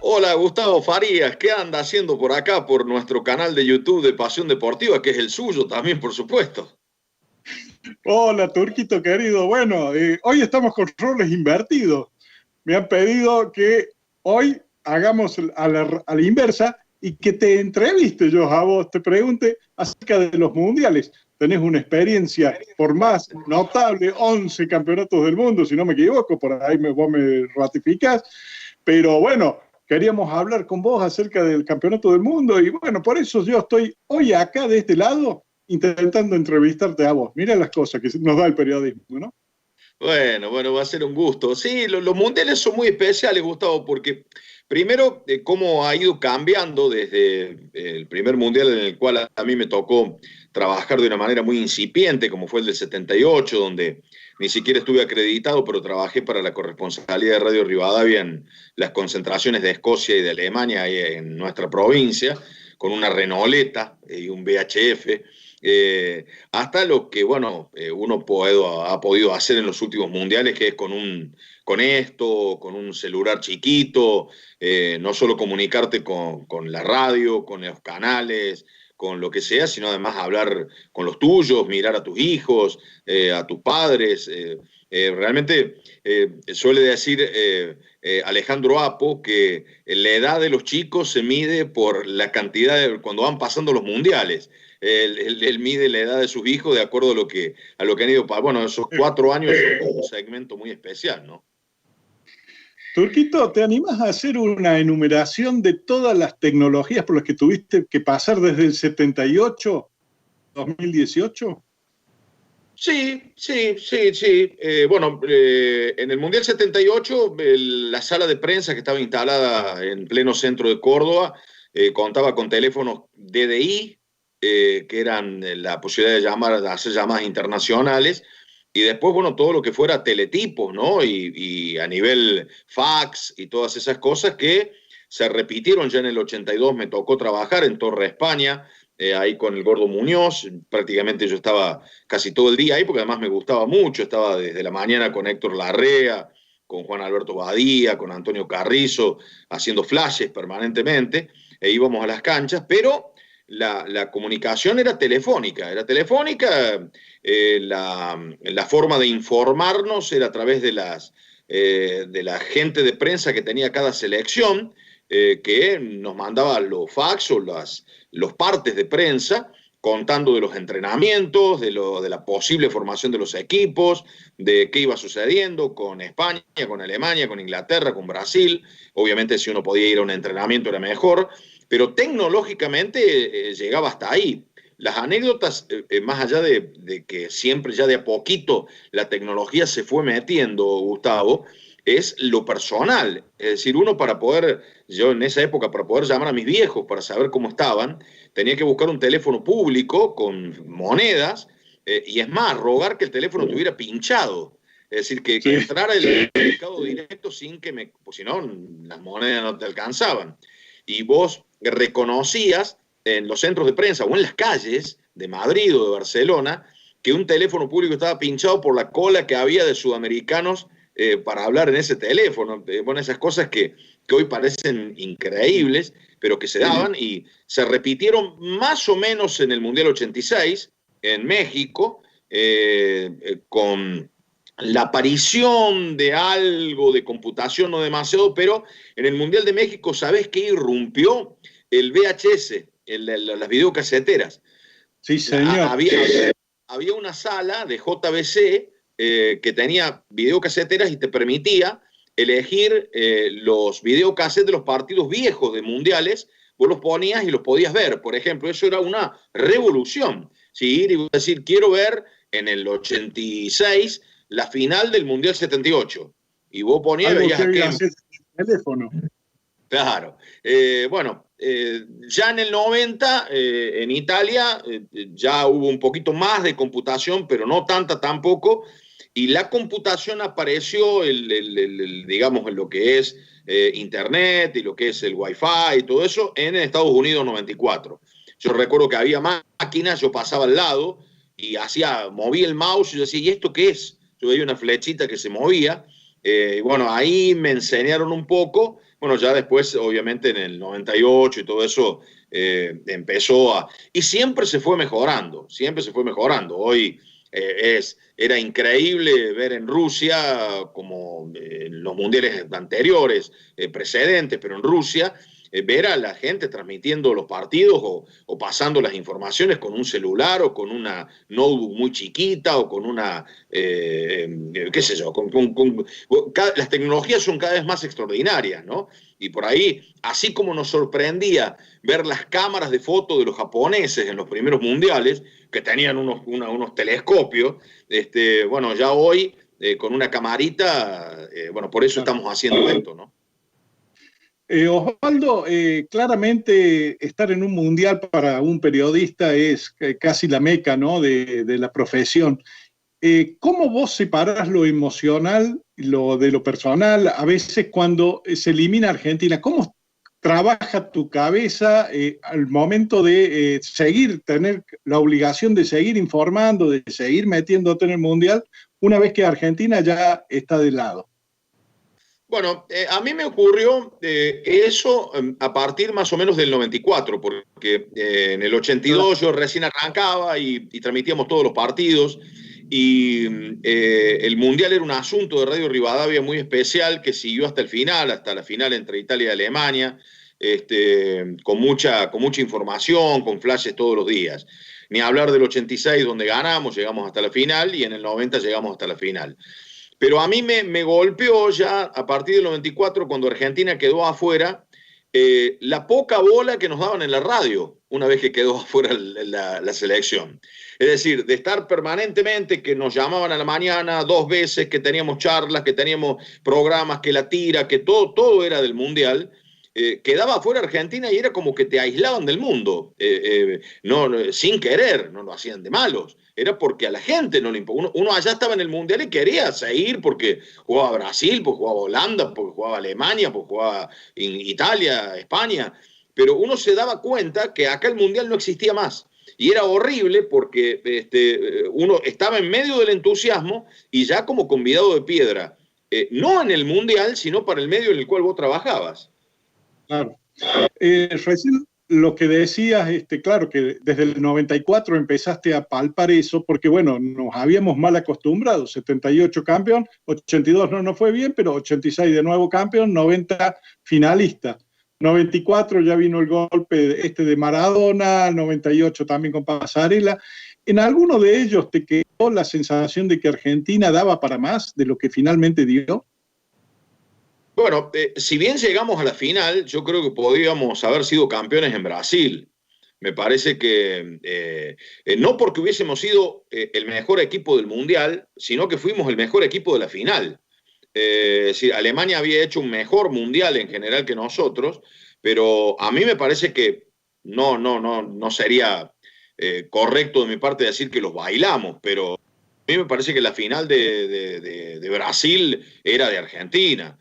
Hola, Gustavo Farías, ¿qué anda haciendo por acá, por nuestro canal de YouTube de Pasión Deportiva, que es el suyo también, por supuesto? Hola, Turquito querido. Bueno, hoy estamos con roles invertidos. Me han pedido que hoy hagamos a la inversa y que te entreviste yo a vos, te pregunte acerca de los mundiales. Tenés una experiencia por más notable, 11 campeonatos del mundo, si no me equivoco, por ahí vos me ratificás. Pero bueno, queríamos hablar con vos acerca del campeonato del mundo y bueno, por eso yo estoy hoy acá de este lado intentando entrevistarte a vos. Mira las cosas que nos da el periodismo, ¿no? Bueno, va a ser un gusto. Sí, los mundiales son muy especiales, Gustavo, porque primero, cómo ha ido cambiando desde el primer mundial en el cual a mí me tocó trabajar de una manera muy incipiente, como fue el del 78, donde ni siquiera estuve acreditado, pero trabajé para la corresponsalía de Radio Rivadavia en las concentraciones de Escocia y de Alemania ahí en nuestra provincia, con una Renoleta y un VHF. Hasta lo que, bueno, ha podido hacer en los últimos mundiales, que es con esto, con un celular chiquito, no solo comunicarte con la radio, con los canales, con lo que sea, sino además hablar con los tuyos, mirar a tus hijos, a tus padres. Realmente suele decir Alejandro Apo que la edad de los chicos se mide por la cantidad cuando van pasando los mundiales. Él mide la edad de sus hijos de acuerdo a lo que han ido. Bueno, esos 4 años son un segmento muy especial, ¿no? Turquito, ¿te animas a hacer una enumeración de todas las tecnologías por las que tuviste que pasar desde el 78 a 2018? Sí. En el Mundial 78, la sala de prensa que estaba instalada en pleno centro de Córdoba contaba con teléfonos DDI, que eran la posibilidad de hacer llamadas internacionales, y después, bueno, todo lo que fuera teletipos, ¿no? Y a nivel fax y todas esas cosas que se repitieron ya en el 82, me tocó trabajar en Torre España, ahí con el Gordo Muñoz, prácticamente yo estaba casi todo el día ahí, porque además me gustaba mucho, estaba desde la mañana con Héctor Larrea, con Juan Alberto Badía, con Antonio Carrizo, haciendo flashes permanentemente, e íbamos a las canchas, pero la comunicación era telefónica, la forma de informarnos era a través de la gente de prensa que tenía cada selección, que nos mandaba los fax o los partes de prensa contando de los entrenamientos, de la posible formación de los equipos, de qué iba sucediendo con España, con Alemania, con Inglaterra, con Brasil. Obviamente si uno podía ir a un entrenamiento era mejor, pero tecnológicamente llegaba hasta ahí. Las anécdotas, más allá de que siempre ya de a poquito la tecnología se fue metiendo, Gustavo, es lo personal. Es decir, yo en esa época, para poder llamar a mis viejos, para saber cómo estaban, tenía que buscar un teléfono público con monedas, y es más, rogar que el teléfono estuviera pinchado. Es decir, que Sí. entrara el mercado directo sin que pues si no, las monedas no te alcanzaban. Y vos reconocías en los centros de prensa o en las calles de Madrid o de Barcelona que un teléfono público estaba pinchado por la cola que había de sudamericanos para hablar en ese teléfono. Bueno, esas cosas que hoy parecen increíbles, pero que se daban y se repitieron más o menos en el Mundial 86 en México, con la aparición de algo de computación, no demasiado, pero en el Mundial de México, ¿sabés qué irrumpió? El VHS, las videocaseteras. Sí, señor. Había una sala de JBC que tenía videocaseteras y te permitía elegir los videocassettes de los partidos viejos de mundiales. Vos los ponías y los podías ver. Por ejemplo, eso era una revolución. ¿Sí? Ir y decir, quiero ver en el 86 la final del Mundial 78. Y vos ponías y veías aquel teléfono. Claro. Ya en el 90, en Italia, ya hubo un poquito más de computación, pero no tanta tampoco. Y la computación apareció, digamos, en lo que es Internet y lo que es el Wi-Fi y todo eso, en Estados Unidos 94. Yo recuerdo que había máquinas, yo pasaba al lado y movía el mouse y yo decía, ¿y esto qué es? Yo veía una flechita que se movía Bueno, ahí me enseñaron un poco. Bueno, ya después, obviamente, en el 98 y todo eso, empezó a... Y siempre se fue mejorando, siempre se fue mejorando. Hoy era increíble ver en Rusia, como en los mundiales anteriores, precedentes, pero en Rusia, ver a la gente transmitiendo los partidos o pasando las informaciones con un celular o con una notebook muy chiquita o con una, qué sé yo, las tecnologías son cada vez más extraordinarias, ¿no? Y por ahí, así como nos sorprendía ver las cámaras de fotos de los japoneses en los primeros mundiales, que tenían unos telescopios, bueno, ya hoy con una camarita, bueno, por eso estamos haciendo esto, ¿no? Osvaldo, claramente estar en un mundial para un periodista es casi la meca, ¿no? de la profesión. ¿Cómo vos separás lo emocional de lo personal? A veces cuando se elimina Argentina, ¿cómo trabaja tu cabeza al momento de seguir, tener la obligación de seguir informando, de seguir metiéndote en el mundial, una vez que Argentina ya está de lado? Bueno, a mí me ocurrió eso a partir más o menos del 94, porque en el 82 yo recién arrancaba y transmitíamos todos los partidos, y el Mundial era un asunto de Radio Rivadavia muy especial que siguió hasta el final, hasta la final entre Italia y Alemania, con mucha información, con flashes todos los días. Ni hablar del 86 donde ganamos, llegamos hasta la final, y en el 90 llegamos hasta la final. Pero a mí me golpeó ya a partir del 94, cuando Argentina quedó afuera, la poca bola que nos daban en la radio una vez que quedó afuera la selección. Es decir, de estar permanentemente, que nos llamaban a la mañana 2 veces, que teníamos charlas, que teníamos programas, que la tira, que todo era del Mundial. Quedaba afuera Argentina y era como que te aislaban del mundo, sin querer, no lo hacían de malos, era porque a la gente no le importaba. Uno allá estaba en el Mundial y quería seguir porque jugaba Brasil, porque jugaba Holanda, porque jugaba Alemania, porque jugaba Italia, España, pero uno se daba cuenta que acá el Mundial no existía más. Y era horrible porque uno estaba en medio del entusiasmo y ya como convidado de piedra, no en el Mundial, sino para el medio en el cual vos trabajabas. Claro. Recién lo que decías, claro que desde el 94 empezaste a palpar eso, porque bueno, nos habíamos mal acostumbrado, 78 campeón, 82 no fue bien, pero 86 de nuevo campeón, 90 finalista. 94 ya vino el golpe de Maradona, 98 también con Pasarela. ¿En alguno de ellos te quedó la sensación de que Argentina daba para más de lo que finalmente dio? Bueno, si bien llegamos a la final, yo creo que podríamos haber sido campeones en Brasil. Me parece que no porque hubiésemos sido el mejor equipo del Mundial, sino que fuimos el mejor equipo de la final. Sí, Alemania había hecho un mejor Mundial en general que nosotros, pero a mí me parece que no sería correcto de mi parte decir que los bailamos, pero a mí me parece que la final de Brasil era de Argentina.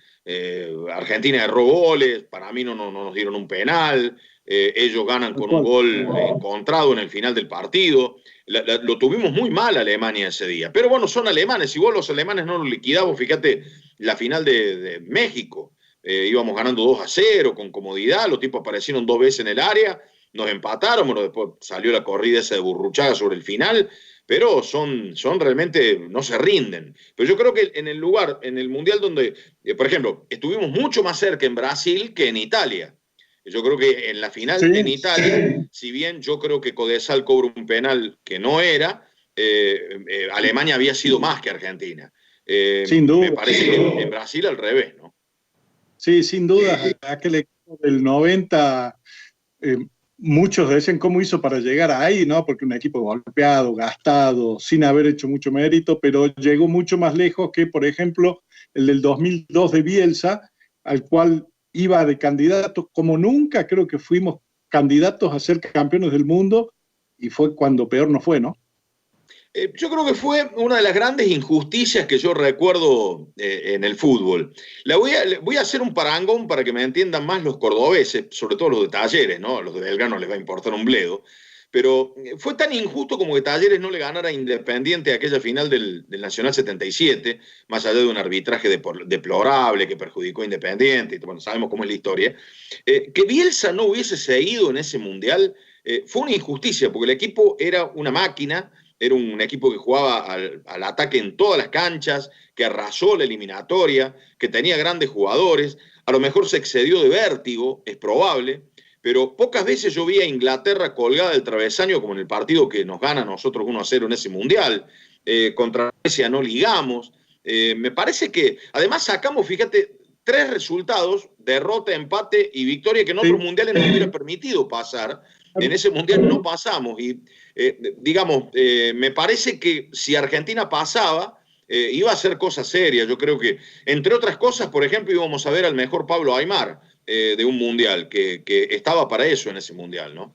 Argentina erró goles, para mí no nos dieron un penal, ellos ganan con un gol encontrado en el final del partido. Lo tuvimos muy mal Alemania ese día, pero bueno, son alemanes, si vos los alemanes no los liquidamos, fíjate la final de México, íbamos ganando 2-0 con comodidad, los tipos aparecieron 2 veces en el área, nos empataron, bueno, después salió la corrida esa de Burruchaga sobre el final, pero son realmente, no se rinden. Pero yo creo que en el Mundial donde, por ejemplo, estuvimos mucho más cerca en Brasil que en Italia. Yo creo que en la final en Italia, si bien yo creo que Codesal cobra un penal que no era, Alemania había sido más que Argentina. Sin duda. Me parece que en Brasil al revés, ¿no? Sí, sin duda, aquel equipo del 90... muchos dicen cómo hizo para llegar ahí, ¿no? Porque un equipo golpeado, gastado, sin haber hecho mucho mérito, pero llegó mucho más lejos que, por ejemplo, el del 2002 de Bielsa, al cual iba de candidato, como nunca creo que fuimos candidatos a ser campeones del mundo, y fue cuando peor nos fue, ¿no? Yo creo que fue una de las grandes injusticias que yo recuerdo en el fútbol. Voy a hacer un parangón para que me entiendan más los cordobeses, sobre todo los de Talleres, ¿no? Los de Belgrano les va a importar un bledo. pero fue tan injusto como que Talleres no le ganara a Independiente aquella final del Nacional 77, más allá de un arbitraje deplorable que perjudicó a Independiente, y bueno, sabemos cómo es la historia. Que Bielsa no hubiese seguido en ese Mundial fue una injusticia, porque el equipo era una máquina, era un equipo que jugaba al ataque en todas las canchas, que arrasó la eliminatoria, que tenía grandes jugadores, a lo mejor se excedió de vértigo, es probable, pero pocas veces yo vi a Inglaterra colgada del travesaño, como en el partido que nos gana a nosotros 1-0 en ese Mundial. Contra Grecia no ligamos. Me parece que, además sacamos, fíjate, 3 resultados, derrota, empate y victoria, que en otros mundiales nos hubiera permitido pasar. En ese Mundial no pasamos. Y, digamos, me parece que si Argentina pasaba, iba a hacer cosas serias. Yo creo que, entre otras cosas, por ejemplo, íbamos a ver al mejor Pablo Aimar, de un mundial, que estaba para eso en ese mundial, ¿no?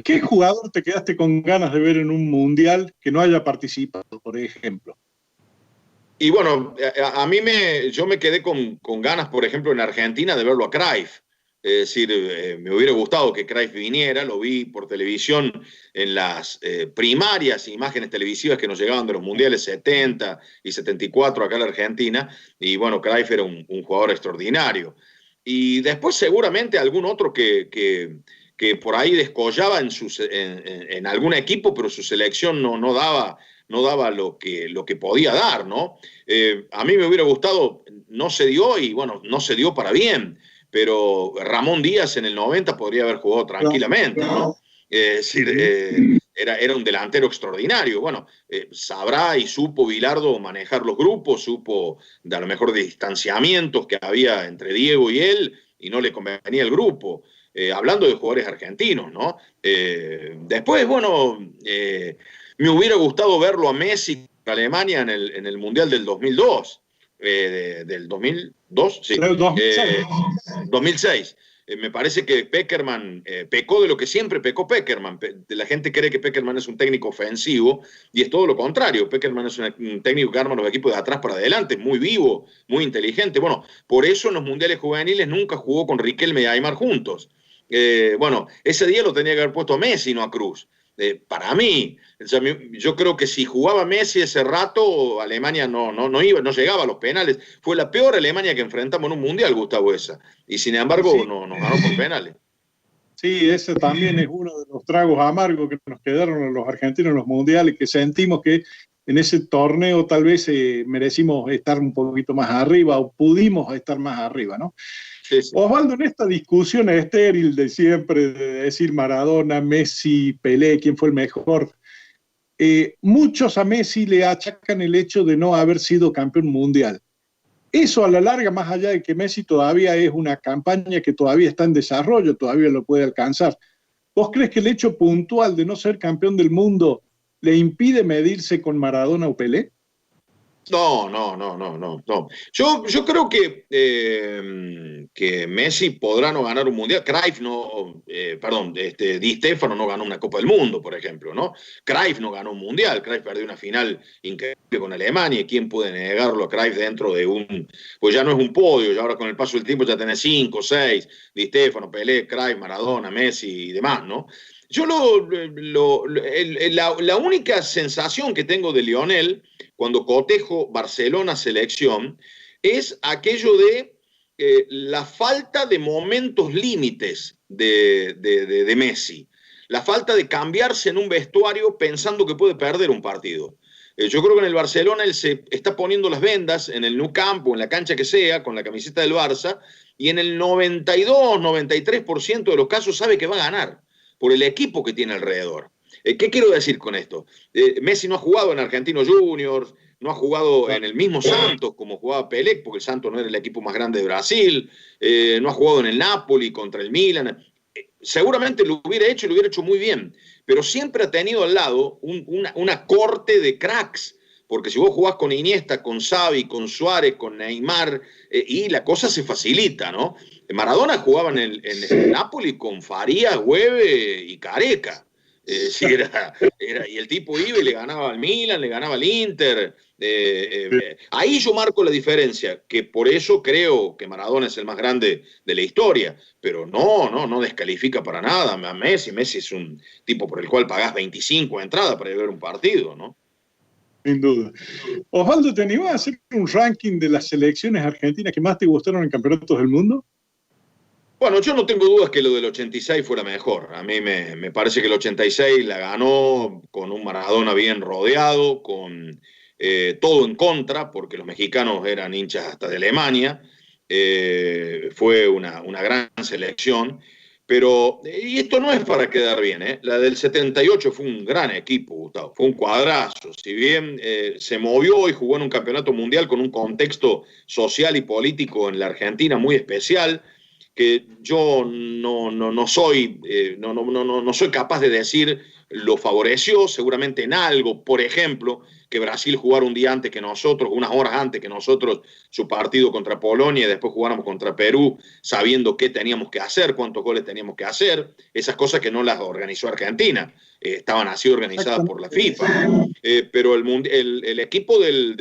¿Qué jugador te quedaste con ganas de ver en un mundial que no haya participado, por ejemplo? Y bueno, yo me quedé con ganas, por ejemplo, en Argentina, de verlo a Cruyff. Es decir, me hubiera gustado que Cruyff viniera, lo vi por televisión en las primarias imágenes televisivas que nos llegaban de los mundiales 70 y 74 acá en la Argentina, y bueno, Cruyff era un jugador extraordinario. Y después seguramente algún otro que por ahí descollaba en algún equipo, pero su selección no daba lo que podía dar, ¿no? A mí me hubiera gustado, no se dio, y bueno, no se dio para bien, pero Ramón Díaz en el 90 podría haber jugado tranquilamente, ¿no? Es decir, era un delantero extraordinario. Bueno, sabrá y supo Bilardo manejar los grupos, supo a lo mejor de distanciamientos que había entre Diego y él, y no le convenía el grupo. Hablando de jugadores argentinos, ¿no? Después, bueno, me hubiera gustado verlo a Messi con Alemania en el Mundial del 2002. Del 2002, sí. 2006. Me parece que Pekerman pecó de lo que siempre pecó Pekerman. La gente cree que Pekerman es un técnico ofensivo y es todo lo contrario. Pekerman es un técnico que arma los equipos de atrás para adelante, muy vivo, muy inteligente. Bueno, por eso en los mundiales juveniles nunca jugó con Riquelme y Aimar juntos. Bueno, ese día lo tenía que haber puesto a Messi, no a Cruz. Para mí, o sea, yo creo que si jugaba Messi ese rato, Alemania no llegaba a los penales. Fue la peor Alemania que enfrentamos en un mundial, Gustavo, esa. Y sin embargo, sí, nos ganó por penales. Sí, ese también es uno de los tragos amargos que nos quedaron los argentinos en los mundiales, que sentimos que en ese torneo tal vez merecimos estar un poquito más arriba, o pudimos estar más arriba, ¿no? Sí, sí. Osvaldo, en esta discusión estéril de siempre, de decir Maradona, Messi, Pelé, quién fue el mejor, muchos a Messi le achacan el hecho de no haber sido campeón mundial. Eso a la larga, más allá de que Messi todavía es una campaña que todavía está en desarrollo, todavía lo puede alcanzar, ¿vos crees que el hecho puntual de no ser campeón del mundo le impide medirse con Maradona o Pelé? No. Yo creo que Messi podrá no ganar un mundial. Cruyff Di Stéfano no ganó una Copa del Mundo, por ejemplo, ¿no? Cruyff no ganó un mundial. Cruyff perdió una final increíble con Alemania. ¿Y quién puede negarlo a Cruyff dentro de pues ya no es un podio, ya ahora con el paso del tiempo ya tenés 5, 6, Di Stéfano, Pelé, Cruyff, Maradona, Messi y demás, ¿no? Yo la única sensación que tengo de Lionel cuando cotejo Barcelona selección es aquello de la falta de momentos límites de Messi, la falta de cambiarse en un vestuario pensando que puede perder un partido. Yo creo que en el Barcelona él se está poniendo las vendas en el Nou Camp o en la cancha que sea con la camiseta del Barça, y en el 92-93% de los casos sabe que va a ganar por el equipo que tiene alrededor. ¿Qué quiero decir con esto? Messi no ha jugado en Argentinos Juniors, no ha jugado en el mismo Santos como jugaba Pelé, porque el Santos no era el equipo más grande de Brasil, no ha jugado en el Napoli contra el Milan. Seguramente lo hubiera hecho y lo hubiera hecho muy bien, pero siempre ha tenido al lado una corte de cracks, porque si vos jugás con Iniesta, con Xavi, con Suárez, con Neymar, y la cosa se facilita, ¿no? Maradona jugaba en el Napoli con Farías, Güeve y Careca. Sí, y el tipo iba y le ganaba al Milan, le ganaba al Inter. Ahí yo marco la diferencia, que por eso creo que Maradona es el más grande de la historia, pero no descalifica para nada a Messi. Messi es un tipo por el cual pagás 25 entradas para ir a ver un partido, ¿no? Sin duda. Osvaldo, ¿te animás a hacer un ranking de las selecciones argentinas que más te gustaron en campeonatos del mundo? Bueno, yo no tengo dudas que lo del 86 fue la mejor. A mí me parece que el 86 la ganó con un Maradona bien rodeado, con todo en contra, porque los mexicanos eran hinchas hasta de Alemania. Fue una gran selección. Pero, y esto no es para quedar bien, ¿eh? La del 78 fue un gran equipo, Gustavo, fue un cuadrazo. Si bien se movió y jugó en un campeonato mundial con un contexto social y político en la Argentina muy especial, que yo no soy, no soy capaz de decir lo favoreció seguramente en algo, por ejemplo, que Brasil jugara un día antes que nosotros, unas horas antes que nosotros, su partido contra Polonia y después jugáramos contra Perú, sabiendo qué teníamos que hacer, cuántos goles teníamos que hacer, esas cosas que no las organizó Argentina, estaban así organizadas por la FIFA. Pero el equipo del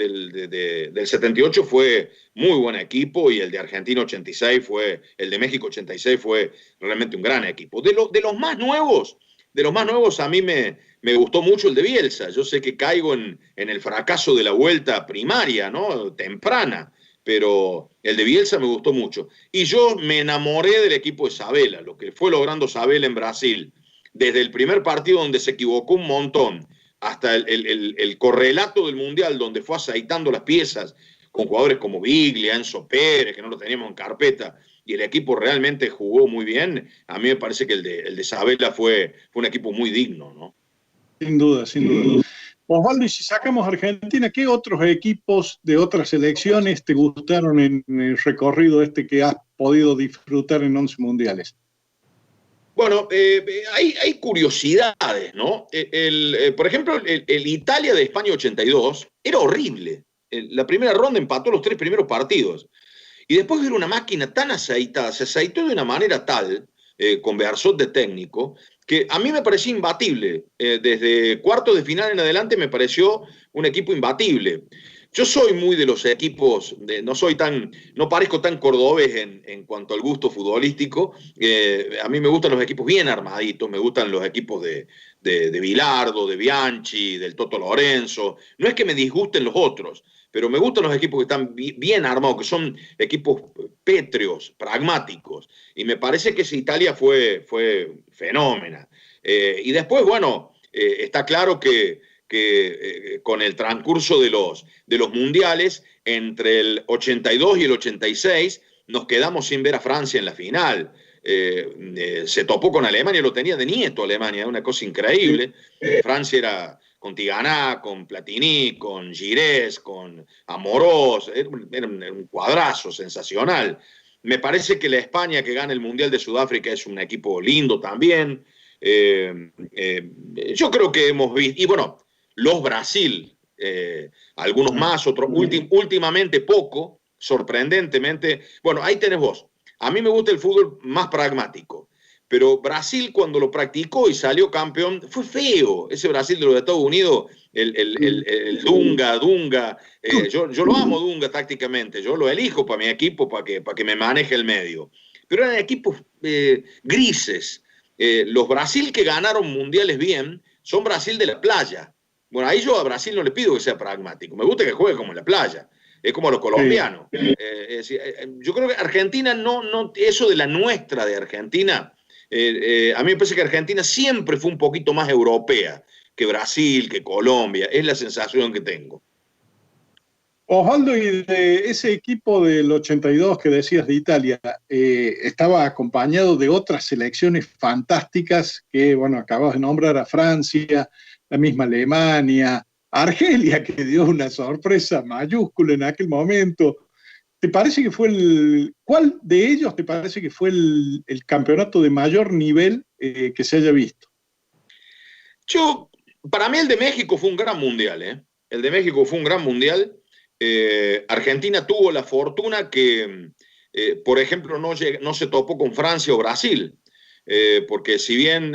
78 fue muy buen equipo y el de Argentina 86 fue, el de México 86 fue realmente un gran equipo. De los más nuevos a mí me gustó mucho el de Bielsa. Yo sé que caigo en el fracaso de la vuelta primaria, ¿no? Temprana, pero el de Bielsa me gustó mucho. Y yo me enamoré del equipo de Sabella, lo que fue logrando Sabella en Brasil. Desde el primer partido donde se equivocó un montón, hasta el correlato del Mundial, donde fue aceitando las piezas con jugadores como Biglia, Enzo Pérez, que no lo teníamos en carpeta, y el equipo realmente jugó muy bien. A mí me parece que el de Sabella fue un equipo muy digno, ¿no? Sin duda, sin duda. Osvaldo, y si sacamos a Argentina, ¿qué otros equipos de otras selecciones te gustaron en el recorrido este que has podido disfrutar en 11 mundiales? Bueno, hay curiosidades, ¿no? Por ejemplo, el Italia de España 82 era horrible. La primera ronda empató los 3 primeros partidos. Y después era una máquina tan aceitada, se aceitó de una manera tal, con Bearzot de técnico, que a mí me parecía imbatible. Desde cuartos de final en adelante me pareció un equipo imbatible. Yo soy muy de los equipos, no parezco tan cordobés en cuanto al gusto futbolístico. A mí me gustan los equipos bien armaditos, me gustan los equipos de Bilardo, de Bianchi, del Toto Lorenzo. No es que me disgusten los otros, pero me gustan los equipos que están bien armados, que son equipos pétreos, pragmáticos. Y me parece que esa Italia fue fenómena. Y después, bueno, está claro que con el transcurso de los mundiales, entre el 82 y el 86, nos quedamos sin ver a Francia en la final. Se topó con Alemania, lo tenía de nieto Alemania, una cosa increíble. Francia era con Tigana, con Platini, con Girés, con Amorós, era un cuadrazo sensacional. Me parece que la España que gana el Mundial de Sudáfrica es un equipo lindo también. Yo creo que hemos visto, y bueno, los Brasil, algunos más, otros últimamente poco, sorprendentemente. Bueno, ahí tenés vos. A mí me gusta el fútbol más pragmático, pero Brasil cuando lo practicó y salió campeón, fue feo. Ese Brasil de los Estados Unidos, el Dunga, yo lo amo Dunga tácticamente, yo lo elijo para mi equipo, para que me maneje el medio. Pero eran equipos grises. Los Brasil que ganaron mundiales bien son Brasil de la playa. Bueno, ahí yo a Brasil no le pido que sea pragmático. Me gusta que juegue como en la playa. Es como a los colombianos. Yo creo que Argentina eso de la nuestra de Argentina, a mí me parece que Argentina siempre fue un poquito más europea que Brasil, que Colombia. Es la sensación que tengo. Osvaldo, y de ese equipo del 82 que decías de Italia, estaba acompañado de otras selecciones fantásticas que, bueno, acabas de nombrar a Francia, la misma Alemania, Argelia, que dio una sorpresa mayúscula en aquel momento. ¿Te parece que fue cuál de ellos te parece que fue el campeonato de mayor nivel que se haya visto? Para mí el de México fue un gran mundial, ¿eh? El de México fue un gran mundial. Argentina tuvo la fortuna que, por ejemplo, no se topó con Francia o Brasil. porque si bien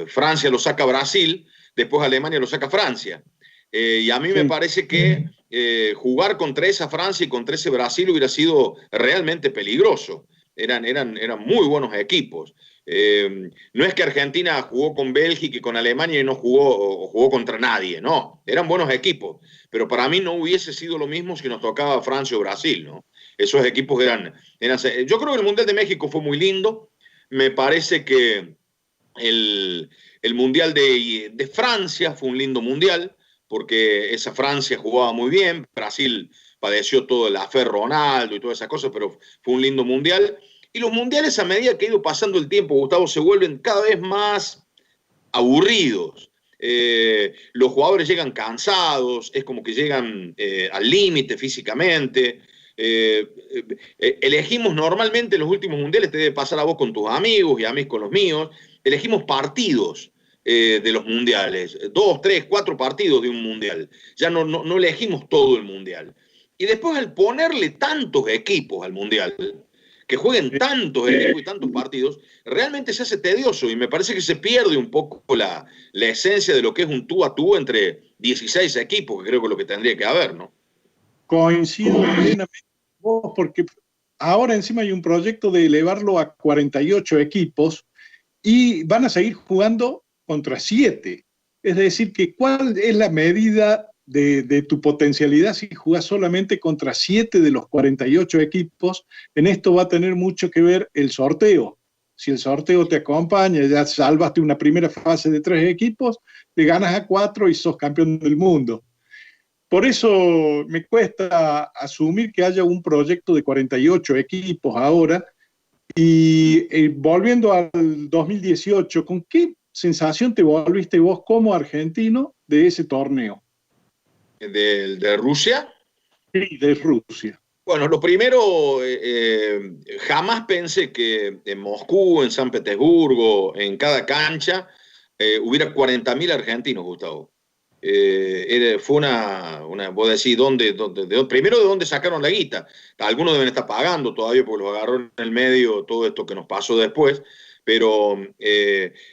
Francia lo saca Brasil, después Alemania lo saca Francia. Y a mí me parece que jugar contra esa Francia y contra ese Brasil hubiera sido realmente peligroso. Eran muy buenos equipos. No es que Argentina jugó con Bélgica y con Alemania y no jugó contra nadie, no, eran buenos equipos, pero para mí no hubiese sido lo mismo si nos tocaba Francia o Brasil, ¿no? Esos equipos yo creo que el Mundial de México fue muy lindo, me parece que el Mundial de Francia fue un lindo mundial, porque esa Francia jugaba muy bien, Brasil padeció todo el affair Ronaldo y todas esas cosas, pero fue un lindo mundial. Y los mundiales, a medida que ha ido pasando el tiempo, Gustavo, se vuelven cada vez más aburridos. Los jugadores llegan cansados, es como que llegan al límite físicamente. Elegimos normalmente en los últimos mundiales, te debe pasar a vos con tus amigos y a mí con los míos, elegimos partidos de los mundiales, 2, 3, 4 partidos de un mundial. Ya no elegimos todo el mundial. Y después al ponerle tantos equipos al mundial, que jueguen tantos equipos y tantos partidos, realmente se hace tedioso y me parece que se pierde un poco la esencia de lo que es un tú a tú entre 16 equipos, que creo que es lo que tendría que haber, ¿no? Coincido plenamente con vos, porque ahora encima hay un proyecto de elevarlo a 48 equipos y van a seguir jugando contra 7. Es decir, que ¿cuál es la medida de tu potencialidad si jugás solamente contra 7 de los 48 equipos? En esto va a tener mucho que ver el sorteo. Si el sorteo te acompaña, ya salvaste una primera fase de 3 equipos, le ganas a 4 y sos campeón del mundo. Por eso me cuesta asumir que haya un proyecto de 48 equipos ahora. Y volviendo al 2018, ¿con qué sensación te volviste vos como argentino de ese torneo? ¿De Rusia? Sí, de Rusia. Bueno, lo primero, jamás pensé que en Moscú, en San Petersburgo, en cada cancha, hubiera 40.000 argentinos, Gustavo. Fue vos decís, primero de dónde sacaron la guita. Algunos deben estar pagando todavía porque los agarró en el medio todo esto que nos pasó después, pero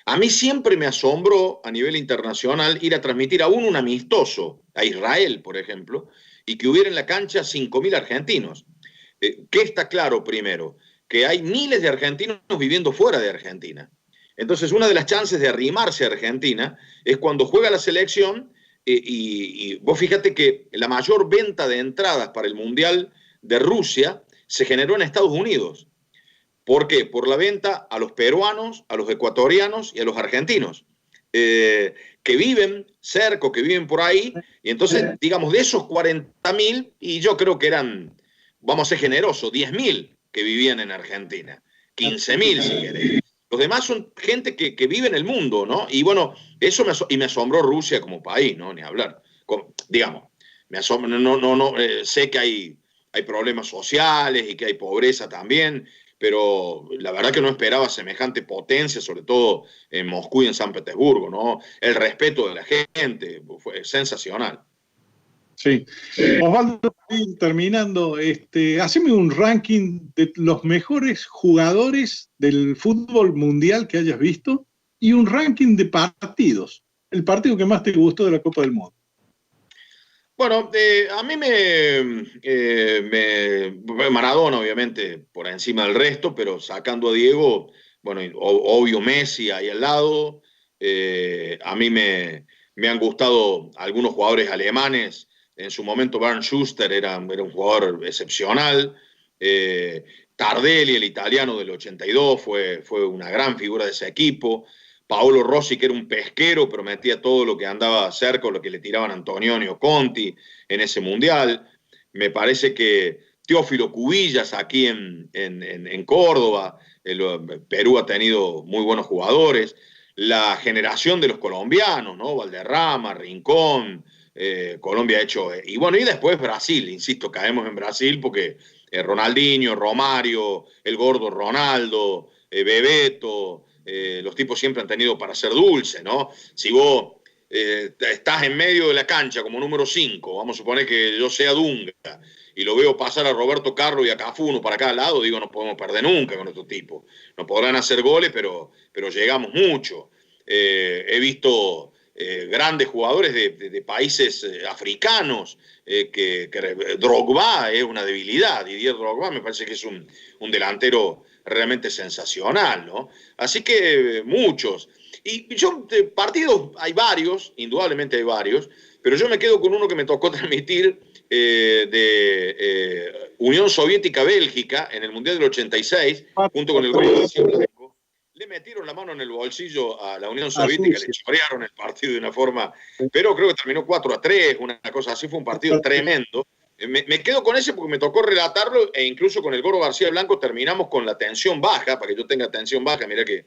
a mí siempre me asombró a nivel internacional ir a transmitir aún un amistoso a Israel, por ejemplo, y que hubiera en la cancha 5.000 argentinos. ¿Qué está claro primero? Que hay miles de argentinos viviendo fuera de Argentina. Entonces, una de las chances de arrimarse a Argentina es cuando juega la selección y vos fíjate que la mayor venta de entradas para el Mundial de Rusia se generó en Estados Unidos. ¿Por qué? Por la venta a los peruanos, a los ecuatorianos y a los argentinos, que viven cerca, que viven por ahí, y entonces, digamos, de esos 40.000, y yo creo que eran, vamos a ser generosos, 10.000 que vivían en Argentina, 15.000 si querés. Los demás son gente que vive en el mundo, ¿no? Y bueno, eso me asombró Rusia como país, ¿no? Ni hablar. Digamos, me asombro, sé que hay problemas sociales y que hay pobreza también, pero la verdad que no esperaba semejante potencia, sobre todo en Moscú y en San Petersburgo, ¿no? El respeto de la gente fue sensacional. Sí. Osvaldo, terminando, haceme un ranking de los mejores jugadores del fútbol mundial que hayas visto y un ranking de partidos. El partido que más te gustó de la Copa del Mundo. Bueno, a mí Maradona, obviamente, por encima del resto, pero sacando a Diego, bueno, obvio Messi ahí al lado. A mí me han gustado algunos jugadores alemanes. En su momento Bernd Schuster era un jugador excepcional. Tardelli, el italiano del 82, fue una gran figura de ese equipo. Paolo Rossi, que era un pesquero, pero metía todo lo que andaba cerca o lo que le tiraban Antonioni o Conti en ese mundial. Me parece que Teófilo Cubillas aquí en Córdoba, Perú ha tenido muy buenos jugadores. La generación de los colombianos, ¿no? Valderrama, Rincón, Colombia ha hecho. Y bueno, y después Brasil, insisto, caemos en Brasil porque Ronaldinho, Romario, el gordo Ronaldo, Bebeto. Los tipos siempre han tenido para ser dulce, ¿no? Si vos estás en medio de la cancha como número 5, vamos a suponer que yo sea Dunga, y lo veo pasar a Roberto Carlos y a Cafú uno para cada lado, digo, no podemos perder nunca con estos tipos. No podrán hacer goles, pero llegamos mucho. He visto grandes jugadores de países africanos, Drogba es una debilidad. Didier Drogba me parece que es un delantero realmente sensacional, ¿no? Así que muchos. Y yo, partidos hay varios, indudablemente hay varios, pero yo me quedo con uno que me tocó transmitir de Unión Soviética-Bélgica en el Mundial del 86, junto con el gol de García Blanco. Le metieron la mano en el bolsillo a la Unión Soviética, le chorearon el partido de una forma, pero creo que terminó 4-3, una cosa así, fue un partido tremendo. Me quedo con ese porque me tocó relatarlo e incluso con el Goro García Blanco terminamos con la tensión baja, para que yo tenga tensión baja, mira que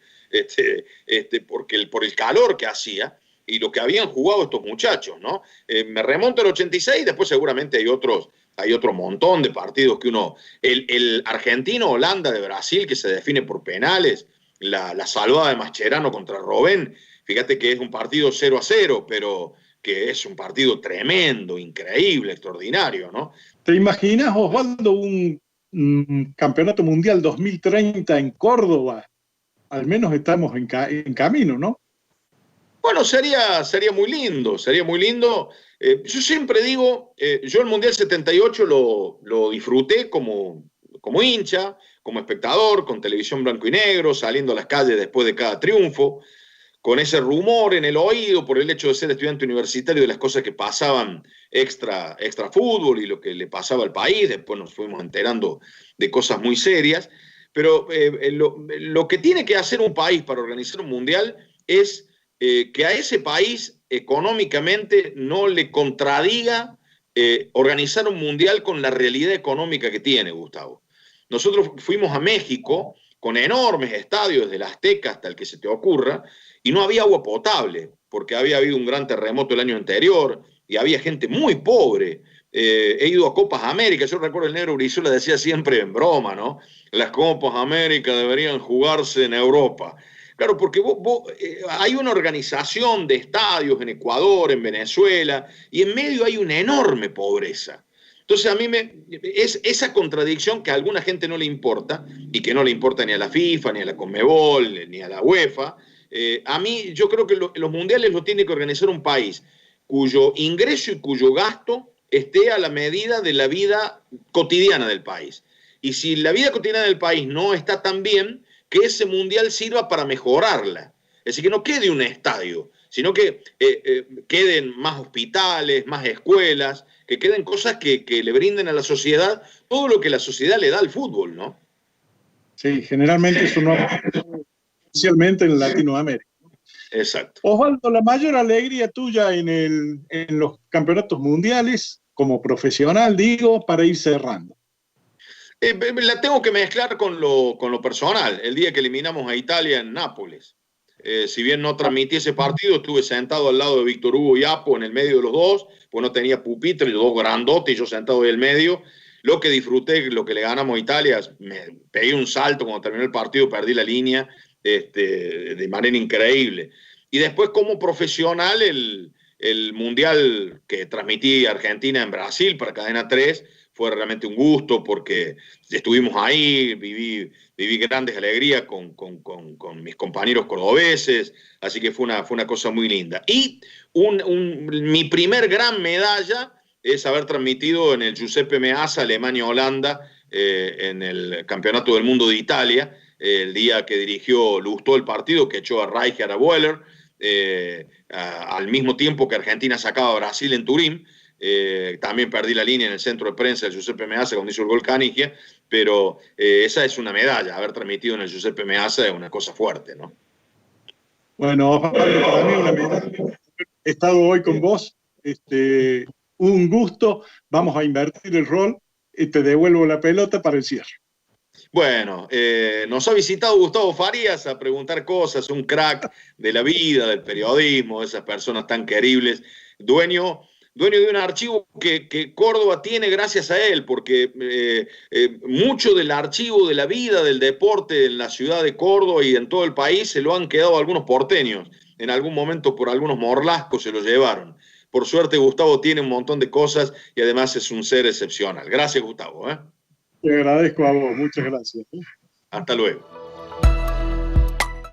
porque por el calor que hacía y lo que habían jugado estos muchachos, ¿no? Me remonto al 86, después seguramente hay otro montón de partidos que uno, el Argentino-Holanda de Brasil que se define por penales, la salvada de Mascherano contra Robben, fíjate que es un partido 0-0, pero que es un partido tremendo, increíble, extraordinario, ¿no? ¿Te imaginas, Osvaldo, un campeonato mundial 2030 en Córdoba? Al menos estamos en camino, ¿no? Bueno, sería muy lindo, sería muy lindo. Yo siempre digo, yo el Mundial 78 lo disfruté como hincha, como espectador, con televisión blanco y negro, saliendo a las calles después de cada triunfo, con ese rumor en el oído por el hecho de ser estudiante universitario de las cosas que pasaban extra fútbol y lo que le pasaba al país. Después nos fuimos enterando de cosas muy serias. Pero lo que tiene que hacer un país para organizar un mundial es que a ese país económicamente no le contradiga organizar un mundial con la realidad económica que tiene, Gustavo. Nosotros fuimos a México con enormes estadios, desde el Azteca hasta el que se te ocurra, y no había agua potable, porque había habido un gran terremoto el año anterior, y había gente muy pobre. He ido a Copas América, yo recuerdo el negro Brizuela decía siempre en broma, ¿no? Las Copas América deberían jugarse en Europa. Claro, porque hay una organización de estadios en Ecuador, en Venezuela, y en medio hay una enorme pobreza. Entonces a mí es esa contradicción que a alguna gente no le importa, y que no le importa ni a la FIFA, ni a la Conmebol, ni a la UEFA. A mí yo creo que los mundiales los tiene que organizar un país cuyo ingreso y cuyo gasto esté a la medida de la vida cotidiana del país. Y si la vida cotidiana del país no está tan bien, que ese mundial sirva para mejorarla. Es decir, que no quede un estadio, sino que queden más hospitales, más escuelas, que queden cosas que le brinden a la sociedad todo lo que la sociedad le da al fútbol, ¿no? Sí, generalmente eso no, especialmente en Latinoamérica. Exacto. Osvaldo, la mayor alegría tuya en los campeonatos mundiales, como profesional, digo, para ir cerrando. La tengo que mezclar con lo personal. El día que eliminamos a Italia en Nápoles. Si bien no transmití ese partido, estuve sentado al lado de Víctor Hugo y Apo en el medio de los dos, pues no tenía pupitre, los dos grandotes y yo sentado en el medio. Lo que disfruté, lo que le ganamos a Italia, me pegué un salto cuando terminó el partido, perdí la línea de manera increíble. Y después como profesional, el mundial que transmití Argentina en Brasil para Cadena 3, fue realmente un gusto porque estuvimos ahí, viví grandes alegrías con mis compañeros cordobeses, así que fue una cosa muy linda. Y mi primer gran medalla es haber transmitido en el Giuseppe Meazza, Alemania-Holanda, en el Campeonato del Mundo de Italia, el día que dirigió Lustó el partido, que echó a Rijkaard, a Boehler, al mismo tiempo que Argentina sacaba a Brasil en Turín. También perdí la línea en el centro de prensa del Giuseppe Meazza cuando hizo el gol Canigia, pero esa es una medalla, haber transmitido en el Giuseppe Meazza es una cosa fuerte, ¿no? Bueno, para mí una medalla. He estado hoy con vos, un gusto, vamos a invertir el rol y te devuelvo la pelota para el cierre. Bueno, nos ha visitado Gustavo Farías a preguntar cosas, un crack de la vida, del periodismo, de esas personas tan queribles, dueño de un archivo que Córdoba tiene gracias a él, porque mucho del archivo de la vida, del deporte en la ciudad de Córdoba y en todo el país se lo han quedado algunos porteños. En algún momento por algunos morlascos se lo llevaron. Por suerte, Gustavo tiene un montón de cosas y además es un ser excepcional. Gracias, Gustavo. Te agradezco a vos, muchas gracias. Hasta luego.